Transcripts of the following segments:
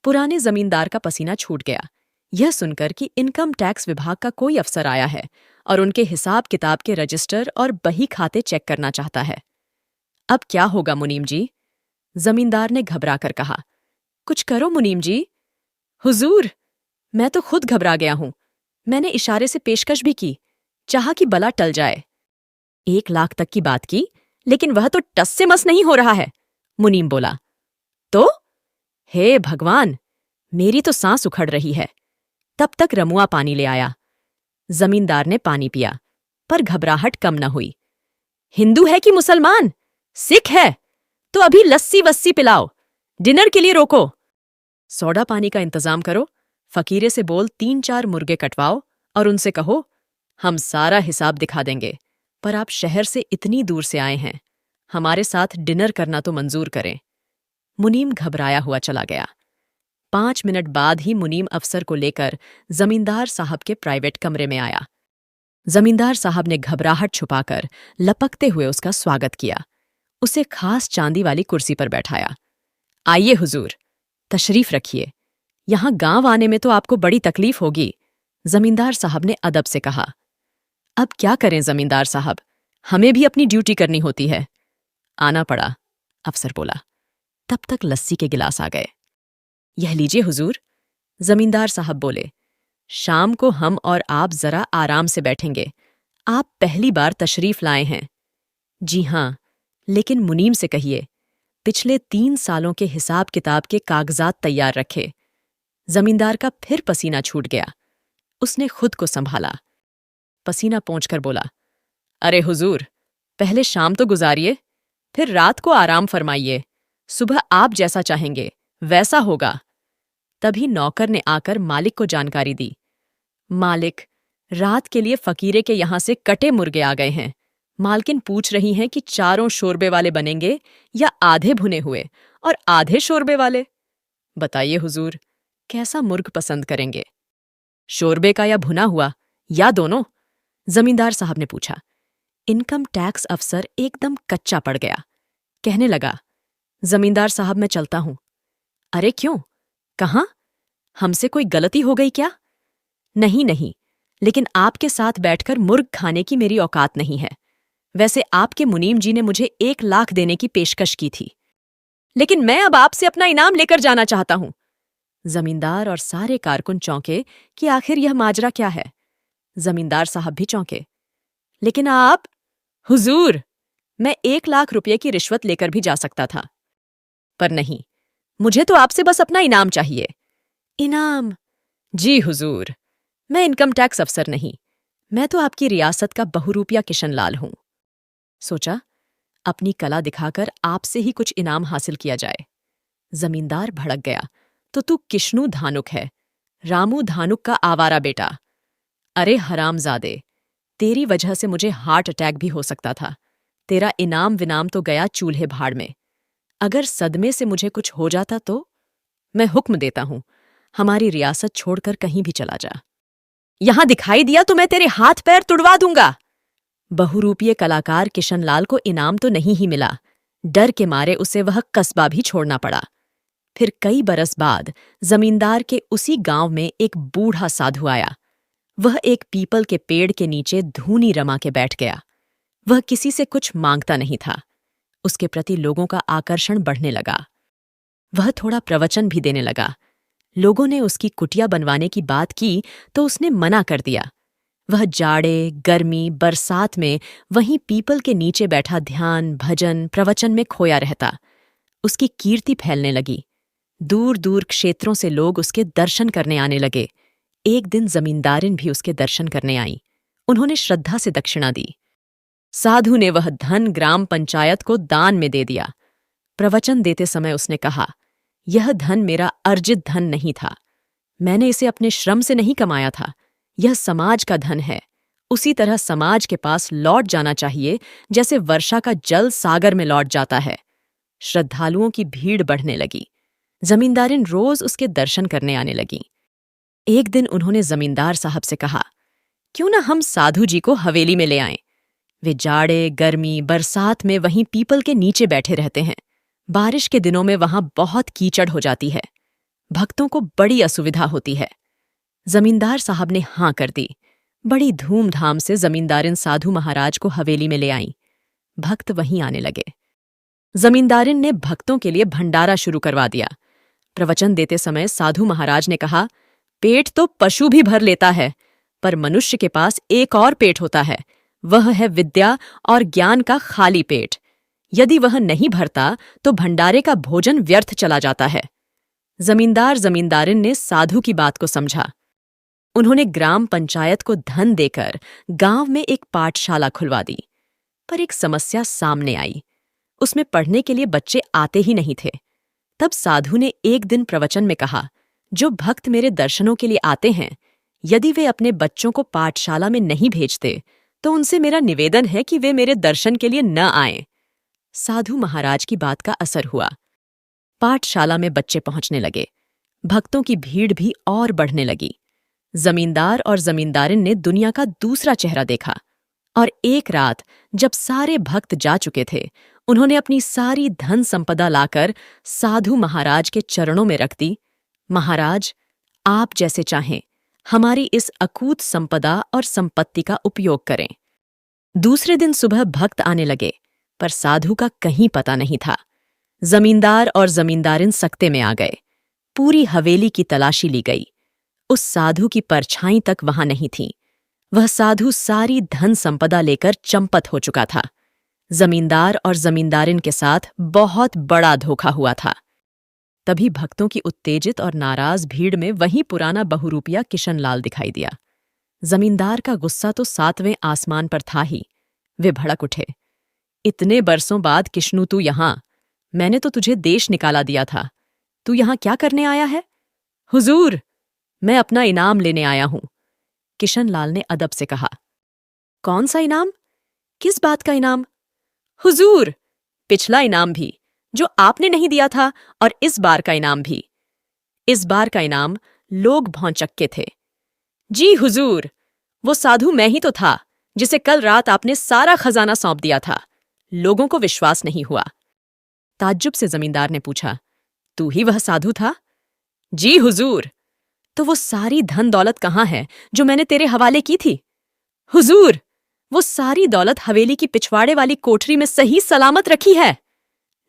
पुराने जमींदार का पसीना छूट गया यह सुनकर कि इनकम टैक्स विभाग का कोई अफसर आया है और उनके हिसाब किताब के रजिस्टर और बही खाते चेक करना चाहता है। अब क्या होगा मुनीम जी? जमींदार ने घबरा कर कहा। कुछ करो मुनीम जी। हुजूर, मैं तो खुद घबरा गया हूं। मैंने इशारे से पेशकश भी की, चाहा कि बला टल जाए। 1 लाख तक की बात की, लेकिन वह तो टस से मस नहीं हो रहा है, मुनीम बोला। तो हे भगवान, मेरी तो सांस उखड़ रही है। तब तक रमुआ पानी ले आया। जमींदार ने पानी पिया, पर घबराहट कम न हुई। हिंदू है कि मुसलमान? सिख है? तो अभी लस्सी वस्सी पिलाओ, डिनर के लिए रोको। सोडा पानी का इंतजाम करो, फकीरे से बोल 3-4 मुर्गे कटवाओ और उनसे कहो हम सारा हिसाब दिखा देंगे, पर आप शहर से इतनी दूर से आए हैं, हमारे साथ डिनर करना तो मंजूर करें। मुनीम घबराया हुआ चला गया। 5 मिनट बाद ही मुनीम अफसर को लेकर जमींदार साहब के प्राइवेट कमरे में आया। जमींदार साहब ने घबराहट छुपाकर लपकते हुए उसका स्वागत किया। उसे खास चांदी वाली कुर्सी पर बैठाया। आइए हुजूर, तशरीफ रखिए। यहां गांव आने में तो आपको बड़ी तकलीफ होगी, जमींदार साहब ने अदब से कहा। अब क्या करें जमींदार साहब, हमें भी अपनी ड्यूटी करनी होती है। आना पड़ा, अफसर बोला। तब तक लस्सी के गिलास आ गए। यह लीजिए हुजूर, जमींदार साहब बोले। शाम को हम और आप जरा आराम से बैठेंगे। आप पहली बार तशरीफ लाए हैं। जी हां, लेकिन मुनीम से कहिए पिछले 3 सालों के हिसाब किताब के कागजात तैयार रखे। जमींदार का फिर पसीना छूट गया। उसने खुद को संभाला। पसीना पोंछकर बोला, अरे हुजूर, पहले शाम तो गुजारिए, फिर रात को आराम फरमाइए। सुबह आप जैसा चाहेंगे वैसा होगा। तभी नौकर ने आकर मालिक को जानकारी दी। मालिक, रात के लिए फकीरे के यहां से कटे मुर्गे आ गए हैं। मालकिन पूछ रही हैं कि चारों शोरबे वाले बनेंगे या आधे भुने हुए और आधे शोरबे वाले। बताइए हुजूर, कैसा मुर्ग पसंद करेंगे? शोरबे का या भुना हुआ, या दोनों? जमींदार साहब ने पूछा। इनकम टैक्स अफसर एकदम कच्चा पड़ गया। कहने लगा, जमींदार साहब मैं चलता हूं। अरे क्यों? कहां? हमसे कोई गलती हो गई क्या? नहीं नहीं, लेकिन आपके साथ बैठकर मुर्ग खाने की मेरी औकात नहीं है। वैसे आपके मुनीम जी ने मुझे 1 लाख देने की पेशकश की थी, लेकिन मैं अब आपसे अपना इनाम लेकर जाना चाहता हूं। जमींदार और सारे कारकुन चौंके कि आखिर यह माजरा क्या है। जमींदार साहब भी चौंके। लेकिन आप? हुजूर, मैं 1 लाख रुपये की रिश्वत लेकर भी जा सकता था, पर नहीं, मुझे तो आपसे बस अपना इनाम चाहिए। इनाम? जी हुजूर, मैं इनकम टैक्स अफसर नहीं, मैं तो आपकी रियासत का बहुरूपिया किशनलाल हूं। सोचा, अपनी कला दिखाकर आपसे ही कुछ इनाम हासिल किया जाए। जमींदार भड़क गया, तो तू किश्नू धानुक है, रामू धानुक का आवारा बेटा। अरे हरामजादे, तेरी वजह से मुझे हार्ट अटैक भी हो सकता था। तेरा इनाम विनाम तो गया चूल्हे भाड़ में। अगर सदमे से मुझे कुछ हो जाता तो? मैं हुक्म देता हूं, हमारी रियासत छोड़कर कहीं भी चला जा। यहां दिखाई दिया तो मैं तेरे हाथ पैर तुड़वा दूंगा। बहुरूपीय कलाकार किशनलाल को इनाम तो नहीं ही मिला। डर के मारे उसे वह कस्बा भी छोड़ना पड़ा। फिर कई बरस बाद जमींदार के उसी गांव में एक बूढ़ा साधु आया। वह एक पीपल के पेड़ के नीचे धूनी रमा के बैठ गया। वह किसी से कुछ मांगता नहीं था। उसके प्रति लोगों का आकर्षण बढ़ने लगा। वह थोड़ा प्रवचन भी देने लगा। लोगों ने उसकी कुटिया बनवाने की बात की तो उसने मना कर दिया। वह जाड़े, गर्मी, बरसात में वहीं पीपल के नीचे बैठा ध्यान, भजन, प्रवचन में खोया रहता। उसकी कीर्ति फैलने लगी। दूर दूर क्षेत्रों से लोग उसके दर्शन करने आने लगे। एक दिन जमींदारिन भी उसके दर्शन करने आई। उन्होंने श्रद्धा से दक्षिणा दी। साधु ने वह धन ग्राम पंचायत को दान में दे दिया। प्रवचन देते समय उसने कहा, यह धन मेरा अर्जित धन नहीं था। मैंने इसे अपने श्रम से नहीं कमाया था। यह समाज का धन है। उसी तरह समाज के पास लौट जाना चाहिए जैसे वर्षा का जल सागर में लौट जाता है। श्रद्धालुओं की भीड़ बढ़ने लगी। जमींदारिन रोज उसके दर्शन करने आने लगी। एक दिन उन्होंने जमींदार साहब से कहा, क्यों ना हम साधु जी को हवेली में ले आएं। वे जाड़े, गर्मी, बरसात में वहीं पीपल के नीचे बैठे रहते हैं। बारिश के दिनों में वहां बहुत कीचड़ हो जाती है। भक्तों को बड़ी असुविधा होती है। जमींदार साहब ने हाँ कर दी। बड़ी धूमधाम से जमींदारिन साधु महाराज को हवेली में ले आई। भक्त वहीं आने लगे। जमींदारिन ने भक्तों के लिए भंडारा शुरू करवा दिया। प्रवचन देते समय साधु महाराज ने कहा, पेट तो पशु भी भर लेता है, पर मनुष्य के पास एक और पेट होता है, वह है विद्या और ज्ञान का खाली पेट। यदि वह नहीं भरता तो भंडारे का भोजन व्यर्थ चला जाता है। जमींदार जमींदारिन ने साधु की बात को समझा। उन्होंने ग्राम पंचायत को धन देकर गांव में एक पाठशाला खुलवा दी। पर एक समस्या सामने आई। उसमें पढ़ने के लिए बच्चे आते ही नहीं थे। तब साधु ने एक दिन प्रवचन में कहा, जो भक्त मेरे दर्शनों के लिए आते हैं, यदि वे अपने बच्चों को पाठशाला में नहीं भेजते तो उनसे मेरा निवेदन है कि वे मेरे दर्शन के लिए न आएं। साधु महाराज की बात का असर हुआ। पाठशाला में बच्चे पहुंचने लगे। भक्तों की भीड़ भी और बढ़ने लगी। जमींदार और जमींदारिन ने दुनिया का दूसरा चेहरा देखा। और एक रात जब सारे भक्त जा चुके थे, उन्होंने अपनी सारी धन संपदा लाकर साधु महाराज के चरणों में रख दी। महाराज, आप जैसे चाहें, हमारी इस अकूत संपदा और संपत्ति का उपयोग करें। दूसरे दिन सुबह भक्त आने लगे, पर साधु का कहीं पता नहीं था। जमींदार और जमींदारिन सकते में आ गए। पूरी हवेली की तलाशी ली गई। उस साधु की परछाई तक वहां नहीं थी। वह साधु सारी धन संपदा लेकर चंपत हो चुका था। जमींदार और जमींदारिन के साथ बहुत बड़ा धोखा हुआ था। तभी भक्तों की उत्तेजित और नाराज भीड़ में वही पुराना बहुरूपिया किशनलाल दिखाई दिया। जमींदार का गुस्सा तो 7वें आसमान पर था ही। वे भड़क उठे, इतने बरसों बाद किशनु तू यहां? मैंने तो तुझे देश निकाला दिया था। तू यहां क्या करने आया है? हुजूर, मैं अपना इनाम लेने आया हूं, किशनलाल ने अदब से कहा। कौन सा इनाम? किस बात का इनाम? हुजूर, पिछला इनाम भी, जो आपने नहीं दिया था, और इस बार का इनाम भी। इस बार का इनाम लोग भौंचक्के थे। जी हुजूर, वो साधु मैं ही तो था जिसे कल रात आपने सारा खजाना सौंप दिया था। लोगों को विश्वास नहीं हुआ। ताज्जुब से जमींदार ने पूछा, तू ही वह साधु था? जी हुजूर। तो वो सारी धन दौलत कहाँ है जो मैंने तेरे हवाले की थी? हुजूर, वो सारी दौलत हवेली की पिछवाड़े वाली कोठरी में सही सलामत रखी है।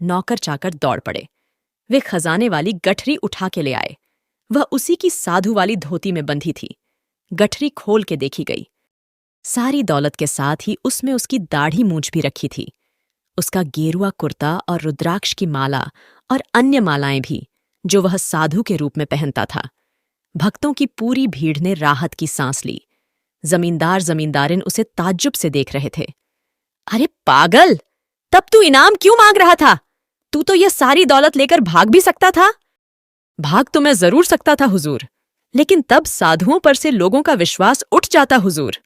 नौकर चाकर दौड़ पड़े। वे खजाने वाली गठरी उठा के ले आए। वह उसी की साधु वाली धोती में बंधी थी। गठरी खोल के देखी गई। सारी दौलत के साथ ही उसमें उसकी दाढ़ी मूंछ भी रखी थी। उसका गेरुआ कुर्ता और रुद्राक्ष की माला और अन्य मालाएं भी, जो वह साधु के रूप में पहनता था। भक्तों की पूरी भीड़ ने राहत की सांस ली। जमींदार जमींदारिन उसे ताज्जुब से देख रहे थे। अरे पागल, तब तू इनाम क्यों मांग रहा था? तू तो यह सारी दौलत लेकर भाग भी सकता था। भाग तो मैं जरूर सकता था हुजूर, लेकिन तब साधुओं पर से लोगों का विश्वास उठ जाता हुजूर।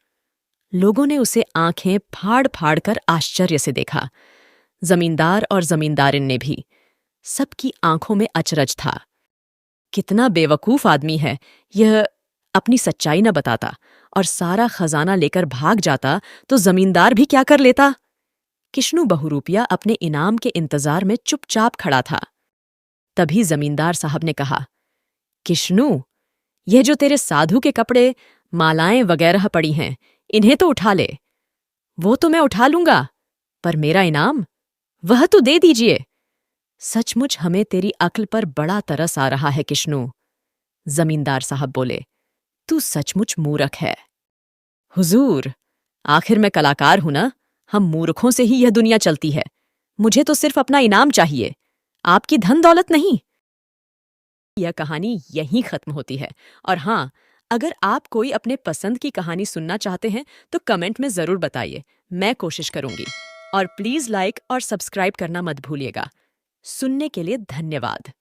लोगों ने उसे आंखें फाड़ फाड़ कर आश्चर्य से देखा। जमींदार और जमींदारिन ने भी। सबकी आंखों में अचरज था। कितना बेवकूफ आदमी है यह। अपनी सच्चाई न बताता और सारा खजाना लेकर भाग जाता तो जमींदार भी क्या कर लेता? किशनु बहुरूपिया अपने इनाम के इंतजार में चुपचाप खड़ा था। तभी जमींदार साहब ने कहा, किशनु, यह जो तेरे साधु के कपड़े, मालाएं वगैरह पड़ी हैं, इन्हें तो उठा ले। वो तो मैं उठा लूंगा, पर मेरा इनाम, वह तो दे दीजिए। सचमुच हमें तेरी अक्ल पर बड़ा तरस आ रहा है किशनु। जमींदार साहब बोले, तू सचमुच मूर्ख है। हुजूर, आखिर मैं कलाकार हूं ना, हम मूर्खों से ही यह दुनिया चलती है। मुझे तो सिर्फ अपना इनाम चाहिए, आपकी धन दौलत नहीं। यह कहानी यहीं खत्म होती है। और हाँ, अगर आप कोई अपने पसंद की कहानी सुनना चाहते हैं तो कमेंट में जरूर बताइए, मैं कोशिश करूंगी। और प्लीज लाइक और सब्सक्राइब करना मत भूलिएगा। सुनने के लिए धन्यवाद।